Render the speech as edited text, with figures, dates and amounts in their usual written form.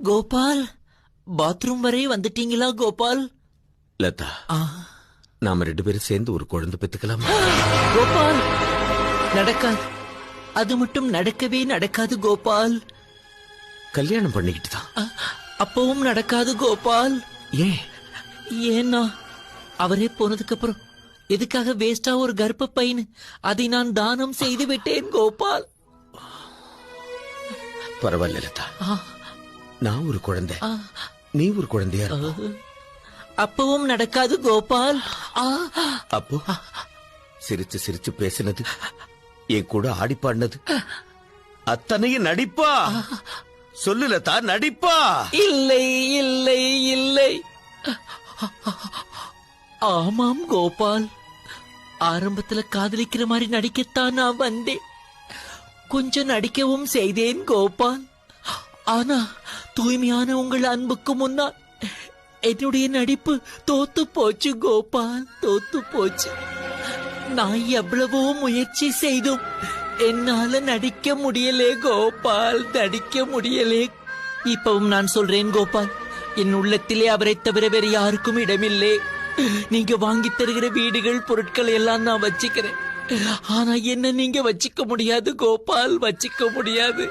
Gopal, bathroom வரை வந்துட்டீங்களா கோபால்? லதா, நாம 2 பேரும் சேர்ந்து ஒரு குழந்தை பெத்துக்கலாமா? கோபால், நடக்காது. அது மட்டும் நடக்கவே நடக்காது கோபால். கல்யாணம் பண்ணிக்கிட்டு தான். அப்பவும் நடக்காது கோபால். ஏன்? ஏன்னா அவரே போனதுக்கு அப்புறம் எதுக்காக வேஸ்டா ஒரு கர்ப்ப பையன், அதை நான் தானம் செய்து விட்டேன் கோபால். பரவாயில்ல லதா, நான் ஒரு குழந்தை, நீ ஒரு குழந்தையா இருப்ப. அப்பவும் நடக்காது கோபால். அப்போ சிரிச்சு சிரிச்சு பேசினது, என் கூட ஆடி பாடினது அத்தனையும் நடிப்பா? சொல்லு லதா, நடிப்பா? இல்லை இல்லை இல்லை. ஆமாம் கோபால், ஆரம்பத்துல காதலிக்கிற மாதிரி நடிக்கத்தான் நான் வந்தேன். கொஞ்சம் நடிக்கவும் செய்தேன் கோபால். ஆனா தூய்மையான உங்கள் அன்புக்கு முன்னால் என்னுடைய நடிப்பு தோத்து போச்சு கோபால், தோத்து போச்சு. நான் எவ்வளவோ முயற்சி செய்தும் என்னால நடிக்க முடியலே கோபால், நடிக்க முடியலே. இப்பவும் நான் சொல்றேன் கோபால், என் உள்ளத்திலே அவரை தவிர வேறு யாருக்கும் இடமில்லை. நீங்க வாங்கி தருகிற வீடுகள், பொருட்கள் எல்லாம் நான் வச்சுக்கிறேன். ஆனா என்ன நீங்க வச்சுக்க முடியாது கோபால், வச்சுக்க முடியாது.